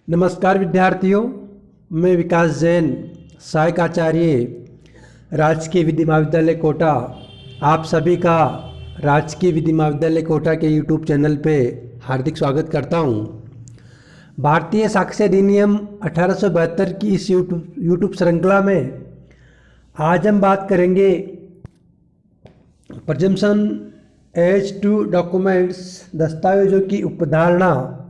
नमस्कार विद्यार्थियों, मैं विकास जैन, सहायक आचार्य, राजकीय विधि महाविद्यालय कोटा। आप सभी का राजकीय विधि महाविद्यालय कोटा के यूट्यूब चैनल पे हार्दिक स्वागत करता हूँ। भारतीय साक्ष्य अधिनियम 1872 की इस यूट्यूब श्रृंखला में आज हम बात करेंगे प्रिजम्पशन एज टू डॉक्यूमेंट्स, दस्तावेजों की उपधारणा।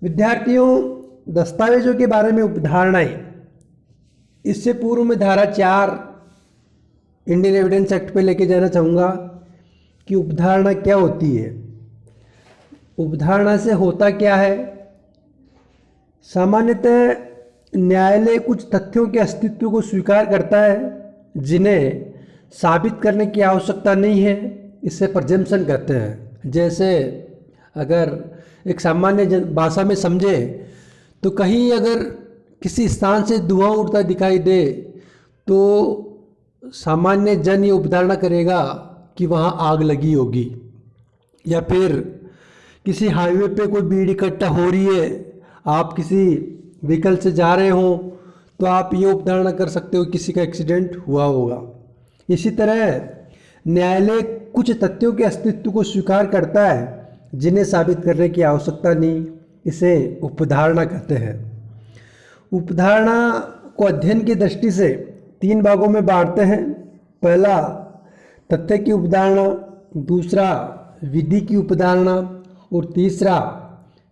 विद्यार्थियों, दस्तावेजों के बारे में उपधारणाएं, इससे पूर्व में धारा 4 इंडियन एविडेंस एक्ट पे लेके जाना चाहूँगा कि उपधारणा क्या होती है। उपधारणा से होता क्या है? सामान्यतः न्यायालय कुछ तथ्यों के अस्तित्व को स्वीकार करता है जिन्हें साबित करने की आवश्यकता नहीं है, इसे प्रिजम्पशन कहते हैं। जैसे अगर एक सामान्य भाषा में समझे तो कहीं अगर किसी स्थान से धुआं उड़ता दिखाई दे तो सामान्य जन ये उपधारणा करेगा कि वहाँ आग लगी होगी। या फिर किसी हाईवे पे कोई भीड़ इकट्ठा हो रही है, आप किसी व्हीकल से जा रहे हो तो आप ये उपधारणा कर सकते हो किसी का एक्सीडेंट हुआ होगा। इसी तरह न्यायालय कुछ तथ्यों के अस्तित्व को स्वीकार करता है जिन्हें साबित करने की आवश्यकता नहीं, इसे उपधारणा कहते हैं। उपधारणा को अध्ययन की दृष्टि से 3 भागों में बांटते हैं। पहला तथ्य की उपधारणा, दूसरा विधि की उपधारणा और तीसरा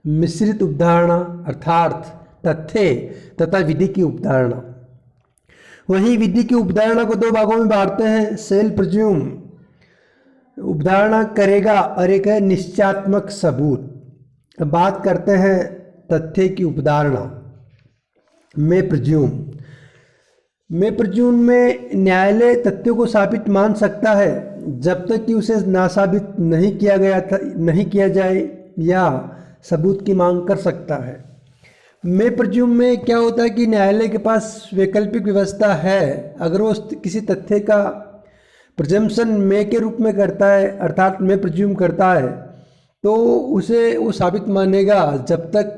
मिश्रित उपधारणा अर्थात तथ्य तथा विधि की उपधारणा। वहीं विधि की उपधारणा को 2 भागों में बांटते हैं। सेल प्रिज्यूम उपधारणा करेगा और एक है निश्चयात्मक सबूत। अब बात करते हैं तथ्य की उपधारणा में प्रिज्यूम में न्यायालय तथ्यों को साबित मान सकता है जब तक कि उसे नासाबित नहीं किया जाए या सबूत की मांग कर सकता है। प्रिज्यूम में क्या होता है कि न्यायालय के पास वैकल्पिक व्यवस्था है। अगर वो किसी तथ्य का प्रिजम्पशन में के रूप में करता है अर्थात में प्रिज्यूम करता है तो उसे वो साबित मानेगा जब तक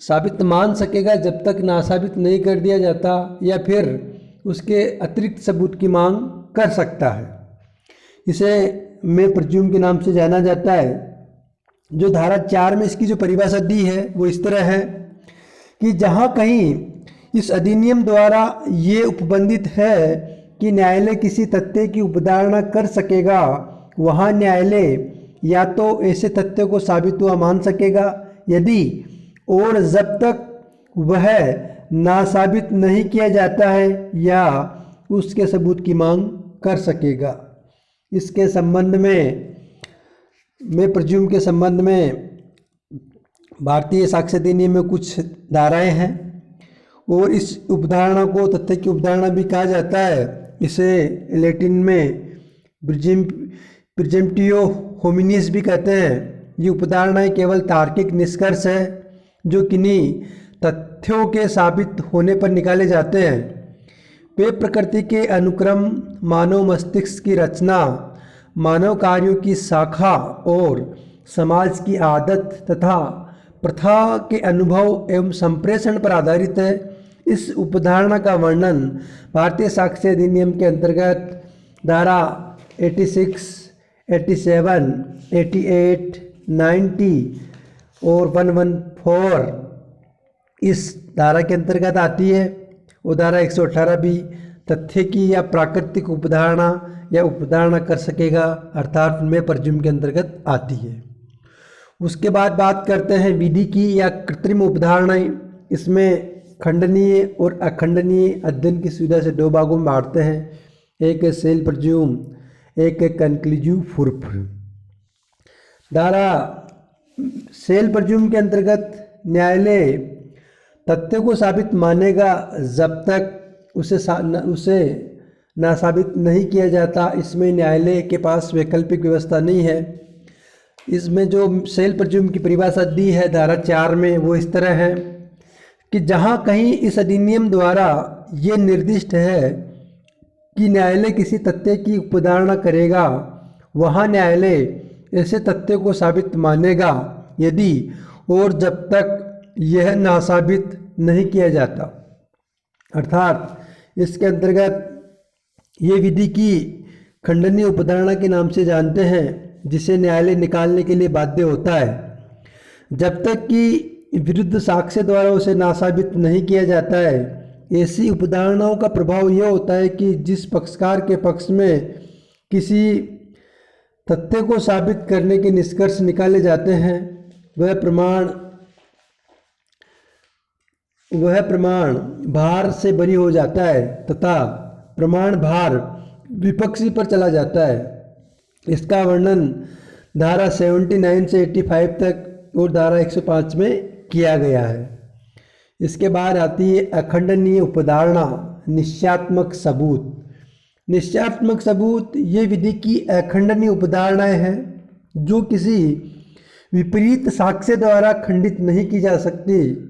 साबित मान सकेगा जब तक नासाबित नहीं कर दिया जाता, या फिर उसके अतिरिक्त सबूत की मांग कर सकता है। इसे में प्रिज्यूम के नाम से जाना जाता है। जो धारा 4 में इसकी जो परिभाषा दी है वो इस तरह है कि जहाँ कहीं इस अधिनियम द्वारा ये उपबंधित है कि न्यायालय किसी तथ्य की उपधारणा कर सकेगा, वहाँ न्यायालय या तो ऐसे तथ्य को साबित हुआ मान सकेगा यदि और जब तक वह नासाबित नहीं किया जाता है या उसके सबूत की मांग कर सकेगा। इसके संबंध में प्रिज्यूम के संबंध में भारतीय साक्ष्य अधिनियम में कुछ धाराएं हैं और इस उपधारणा को तथ्य की उपधारणा भी कहा जाता है। इसे लैटिन में प्रिजम्प्टियो होमिनिस भी कहते हैं। ये उपधारणाएं केवल तार्किक निष्कर्ष है जो किन्हीं तथ्यों के साबित होने पर निकाले जाते हैं। वे प्रकृति के अनुक्रम, मानव मस्तिष्क की रचना, मानव कार्यों की शाखा और समाज की आदत तथा प्रथा के अनुभव एवं संप्रेषण पर आधारित है। इस उपधारणा का वर्णन भारतीय साक्ष्य अधिनियम के अंतर्गत धारा 86, 87, 88, 90 और 114 इस धारा के अंतर्गत आती है। वो धारा 118 भी तथ्य की या प्राकृतिक उपधारणा या उपधारणा कर सकेगा अर्थात में प्रिज्यूम के अंतर्गत आती है। उसके बाद बात करते हैं विधि की या कृत्रिम उपधारणाएं। इसमें खंडनीय और अखंडनीय अध्ययन की सुविधा से 2 भागों में बांटते हैं। एक है सेल प्रिज्यूम, एक है कंक्लूसिव प्रूफ। धारा सेल प्रिज्यूम के अंतर्गत न्यायालय तथ्य को साबित मानेगा जब तक उसे नासाबित नहीं किया जाता। इसमें न्यायालय के पास वैकल्पिक व्यवस्था नहीं है। इसमें जो सेल प्रिज्यूम की परिभाषा दी है धारा 4 में वो इस तरह है कि जहाँ कहीं इस अधिनियम द्वारा ये निर्दिष्ट है कि न्यायालय किसी तथ्य की उपधारणा करेगा, वहाँ न्यायालय ऐसे तथ्य को साबित मानेगा यदि और जब तक यह नासाबित नहीं किया जाता। अर्थात इसके अंतर्गत ये विधि की खंडनीय उपधारणा के नाम से जानते हैं, जिसे न्यायालय निकालने के लिए बाध्य होता है। जब तक कि विरुद्ध साक्ष्य द्वारा उसे नासाबित नहीं किया जाता है, ऐसी उपधारणाओं का प्रभाव यह होता है कि जिस पक्षकार के पक्ष में किसी तथ्य को साबित करने के निष्कर्ष निकाले जाते हैं, वह प्रमाण भार से बरी हो जाता है तथा प्रमाण भार विपक्षी पर चला जाता है। इसका वर्णन धारा 79 से 85 तक और धारा 105 में किया गया है। इसके बाद आती है अखंडनीय उपधारणा, निश्चयात्मक सबूत। निश्चयात्मक सबूत ये विधि की अखंडनीय उपधारणाएं हैं जो किसी विपरीत साक्ष्य द्वारा खंडित नहीं की जा सकती।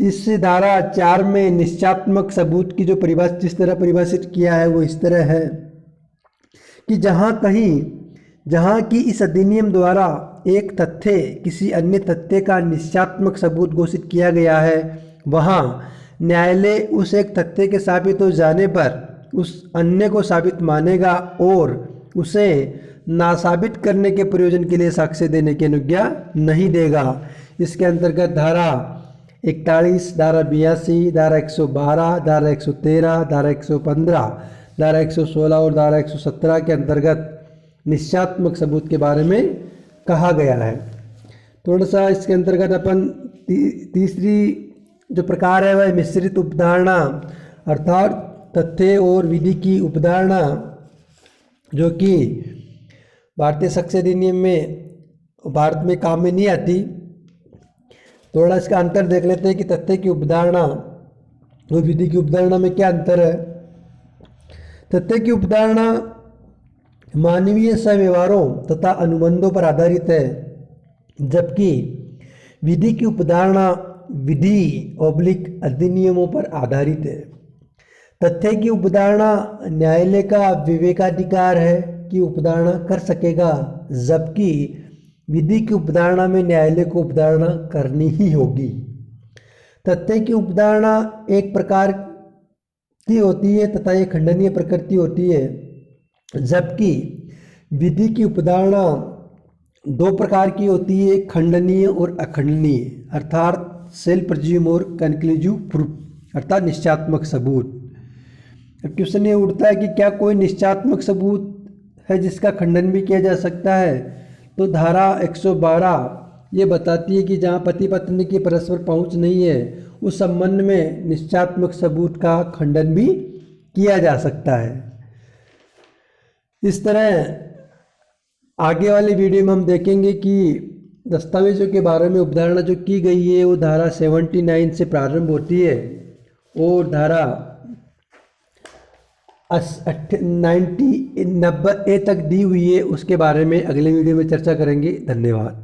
इस धारा 4 में निश्चयात्मक सबूत की जो परिभाषा जिस तरह परिभाषित किया है वो इस तरह है कि जहाँ की इस अधिनियम द्वारा एक तथ्य किसी अन्य तथ्य का निश्चयात्मक सबूत घोषित किया गया है, वहाँ न्यायालय उस एक तथ्य के साबित हो जाने पर उस अन्य को साबित मानेगा और उसे नासाबित करने के प्रयोजन के लिए साक्ष्य देने की अनुज्ञा नहीं देगा। इसके अंतर्गत धारा 41, धारा 82, धारा 112, धारा 113, धारा 115, धारा 116 और धारा 117 के अंतर्गत निश्चयात्मक सबूत के बारे में कहा गया है। थोड़ा सा इसके अंतर्गत अपन तीसरी जो प्रकार है वह मिश्रित उपधारणा, अर्थात तथ्य और विधि की उपधारणा, जो कि भारतीय साक्ष्य अधिनियम में भारत में काम में नहीं आती। थोड़ा इसका अंतर देख लेते हैं कि तथ्य की उपधारणा और विधि की उपधारणा में क्या अंतर है। तथ्य की उपधारणा मानवीय सहव्यवहारों तथा अनुबंधों पर आधारित है, जबकि विधि की उपधारणा विधि अधिनियमों पर आधारित है। तथ्य की उपधारणा न्यायालय का विवेकाधिकार है कि उपधारणा कर सकेगा, जबकि विधि की उपधारणा में न्यायालय को उपधारणा करनी ही होगी। तथ्य की उपधारणा एक प्रकार की होती है तथा एक खंडनीय प्रकृति होती है, जबकि विधि की उपधारणा दो प्रकार की होती है, खंडनीय और अखंडनीय, अर्थात सेल्फ प्रेज्यूम और कंक्लूसिव प्रूफ, अर्थात निश्चयात्मक सबूत। अब क्वेश्चन ये उठता है कि क्या कोई निश्चयात्मक सबूत है जिसका खंडन भी किया जा सकता है? तो धारा 112 ये बताती है कि जहाँ पति पत्नी की परस्पर पहुँच नहीं है उस संबंध में निश्चयात्मक सबूत का खंडन भी किया जा सकता है। इस तरह आगे वाले वीडियो में हम देखेंगे कि दस्तावेजों के बारे में उपधारणा जो की गई है वो धारा 79 से प्रारंभ होती है और धारा 90 तक दी हुई है। उसके बारे में अगले वीडियो में चर्चा करेंगे। धन्यवाद।